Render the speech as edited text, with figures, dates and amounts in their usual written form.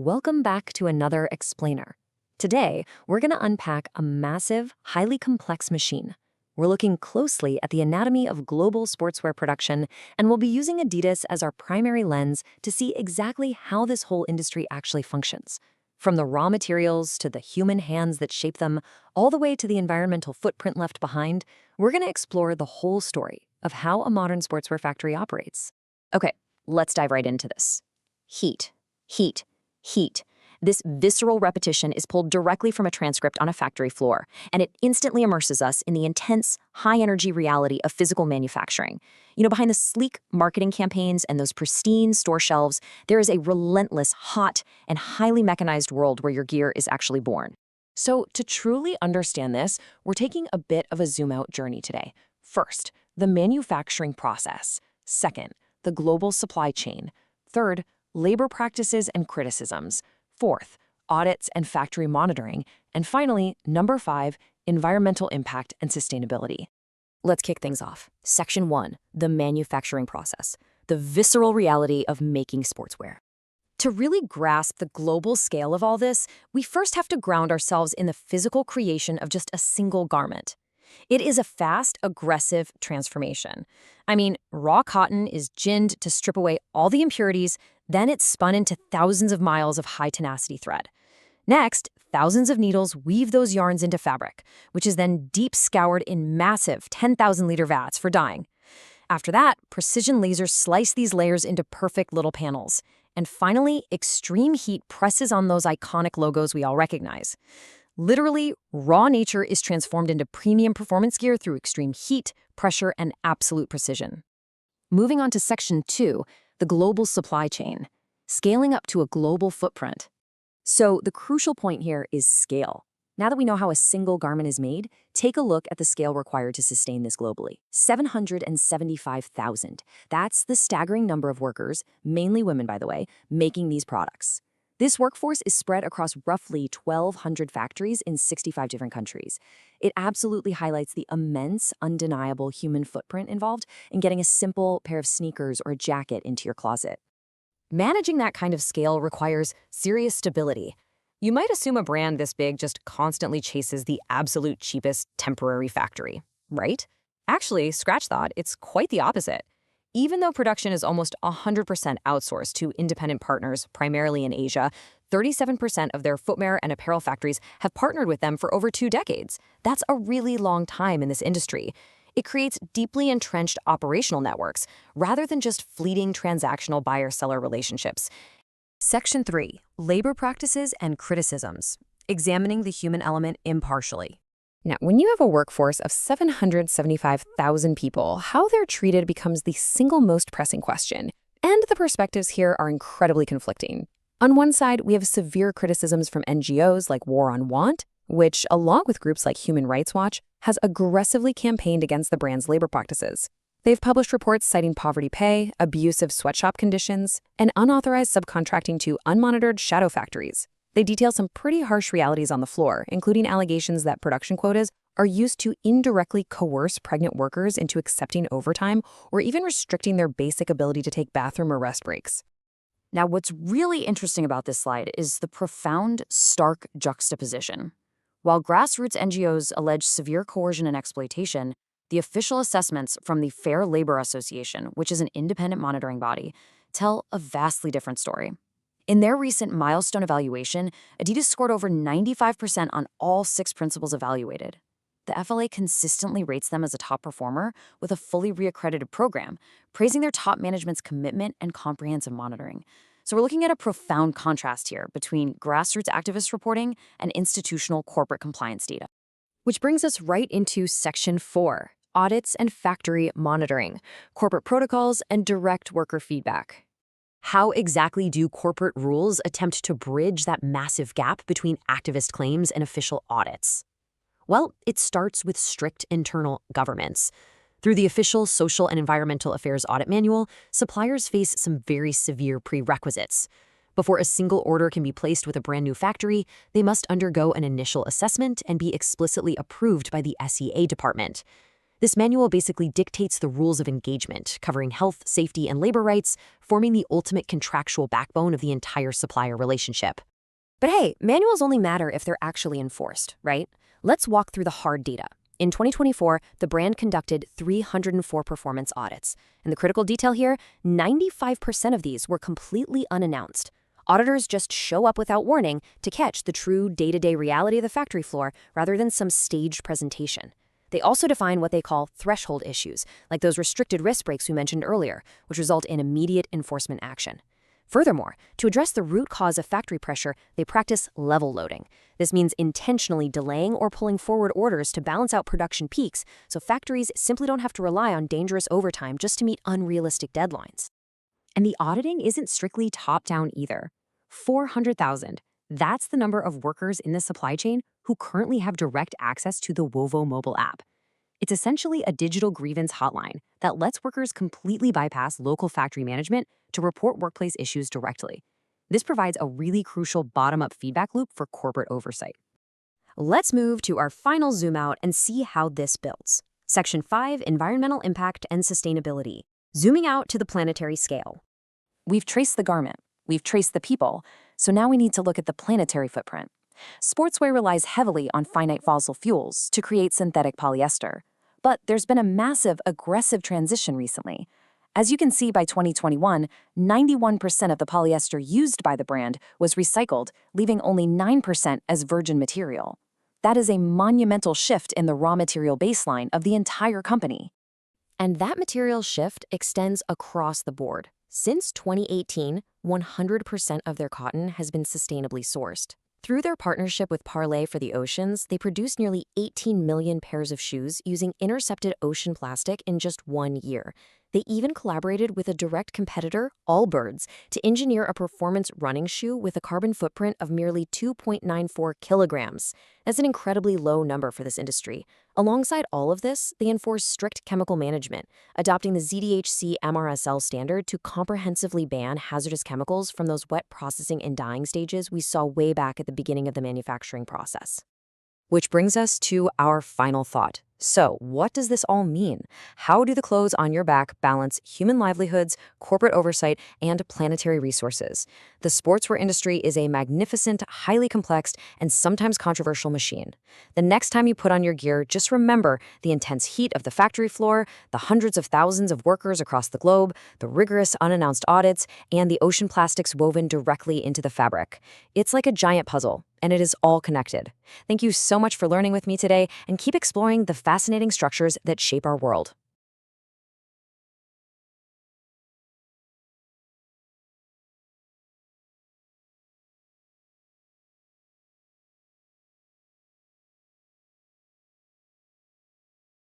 welcome back to another explainer. Today, we're going to unpack a massive, highly complex machine. We're looking closely at the anatomy of global sportswear production, and we'll be using Adidas as our primary lens to see exactly how this whole industry actually functions. From the raw materials to the human hands that shape them, all the way to the environmental footprint left behind, we're going to explore the whole story of how a modern sportswear factory operates. Okay, let's dive right into this. Heat, heat, heat. This visceral repetition is pulled directly from a transcript on a factory floor, and it instantly immerses us in the intense, high-energy reality of physical manufacturing. Behind the sleek marketing campaigns and those pristine store shelves, there is a relentless, hot, and highly mechanized world where your gear is actually born. So, to truly understand this, we're taking a bit of a zoom-out journey today. First, the manufacturing process. Second, the global supply chain. Third, labor practices and criticisms. Fourth, audits and factory monitoring. And finally, number 5, environmental impact and sustainability. Let's kick things off. Section 1, the manufacturing process, the visceral reality of making sportswear. To really grasp the global scale of all this, we first have to ground ourselves in the physical creation of just a single garment. It is a fast, aggressive transformation. Raw cotton is ginned to strip away all the impurities, then it's spun into thousands of miles of high-tenacity thread. Next, thousands of needles weave those yarns into fabric, which is then deep scoured in massive 10,000-liter vats for dyeing. After that, precision lasers slice these layers into perfect little panels. And finally, extreme heat presses on those iconic logos we all recognize. Literally, raw nature is transformed into premium performance gear through extreme heat, pressure, and absolute precision. Moving on to Section 2, the global supply chain, scaling up to a global footprint. So the crucial point here is scale. Now that we know how a single garment is made, take a look at the scale required to sustain this globally. 775,000. That's the staggering number of workers, mainly women by the way, making these products. This workforce is spread across roughly 1,200 factories in 65 different countries. It absolutely highlights the immense, undeniable human footprint involved in getting a simple pair of sneakers or a jacket into your closet. Managing that kind of scale requires serious stability. You might assume a brand this big just constantly chases the absolute cheapest temporary factory, right? Actually, scratch that, it's quite the opposite. Even though production is almost 100% outsourced to independent partners, primarily in Asia, 37% of their footwear and apparel factories have partnered with them for over 2 decades. That's a really long time in this industry. It creates deeply entrenched operational networks, rather than just fleeting transactional buyer-seller relationships. Section 3, labor practices and criticisms, examining the human element impartially. Now, when you have a workforce of 775,000 people, how they're treated becomes the single most pressing question, and the perspectives here are incredibly conflicting. On one side, we have severe criticisms from NGOs like War on Want, which, along with groups like Human Rights Watch, has aggressively campaigned against the brand's labor practices. They've published reports citing poverty pay, abusive sweatshop conditions, and unauthorized subcontracting to unmonitored shadow factories. They detail some pretty harsh realities on the floor, including allegations that production quotas are used to indirectly coerce pregnant workers into accepting overtime or even restricting their basic ability to take bathroom or rest breaks. Now, what's really interesting about this slide is the profound, stark juxtaposition. While grassroots NGOs allege severe coercion and exploitation, the official assessments from the Fair Labor Association, which is an independent monitoring body, tell a vastly different story. In their recent milestone evaluation, Adidas scored over 95% on all 6 principles evaluated. The FLA consistently rates them as a top performer with a fully reaccredited program, praising their top management's commitment and comprehensive monitoring. So we're looking at a profound contrast here between grassroots activist reporting and institutional corporate compliance data. Which brings us right into Section 4, audits and factory monitoring, corporate protocols, and direct worker feedback. How exactly do corporate rules attempt to bridge that massive gap between activist claims and official audits? Well, it starts with strict internal governance. Through the official Social and Environmental Affairs Audit Manual, suppliers face some very severe prerequisites. Before a single order can be placed with a brand new factory, they must undergo an initial assessment and be explicitly approved by the SEA department. This manual basically dictates the rules of engagement, covering health, safety, and labor rights, forming the ultimate contractual backbone of the entire supplier relationship. But hey, manuals only matter if they're actually enforced, right? Let's walk through the hard data. In 2024, the brand conducted 304 performance audits. And the critical detail here, 95% of these were completely unannounced. Auditors just show up without warning to catch the true day-to-day reality of the factory floor rather than some staged presentation. They also define what they call threshold issues, like those restricted wrist breaks we mentioned earlier, which result in immediate enforcement action. Furthermore, to address the root cause of factory pressure, they practice level loading. This means intentionally delaying or pulling forward orders to balance out production peaks, so factories simply don't have to rely on dangerous overtime just to meet unrealistic deadlines. And the auditing isn't strictly top-down either. 400,000. That's the number of workers in the supply chain who currently have direct access to the Wovo mobile app. It's essentially a digital grievance hotline that lets workers completely bypass local factory management to report workplace issues directly. This provides a really crucial bottom-up feedback loop for corporate oversight. Let's move to our final zoom out and see how this builds. Section 5, Environmental Impact and Sustainability. Zooming out to the planetary scale. We've traced the garment, we've traced the people, so now we need to look at the planetary footprint. Sportswear relies heavily on finite fossil fuels to create synthetic polyester. But there's been a massive, aggressive transition recently. As you can see, by 2021, 91% of the polyester used by the brand was recycled, leaving only 9% as virgin material. That is a monumental shift in the raw material baseline of the entire company. And that material shift extends across the board. Since 2018, 100% of their cotton has been sustainably sourced. Through their partnership with Parley for the Oceans, they produced nearly 18 million pairs of shoes using intercepted ocean plastic in just 1 year. They even collaborated with a direct competitor, Allbirds, to engineer a performance running shoe with a carbon footprint of merely 2.94 kilograms. That's an incredibly low number for this industry. Alongside all of this, they enforce strict chemical management, adopting the ZDHC MRSL standard to comprehensively ban hazardous chemicals from those wet processing and dyeing stages we saw way back at the beginning of the manufacturing process. Which brings us to our final thought. So, what does this all mean? How do the clothes on your back balance human livelihoods, corporate oversight, and planetary resources? The sportswear industry is a magnificent, highly complex, and sometimes controversial machine. The next time you put on your gear, just remember the intense heat of the factory floor, the hundreds of thousands of workers across the globe, the rigorous unannounced audits, and the ocean plastics woven directly into the fabric. It's like a giant puzzle, and it is all connected. Thank you so much for learning with me today, and keep exploring the fascinating structures that shape our world.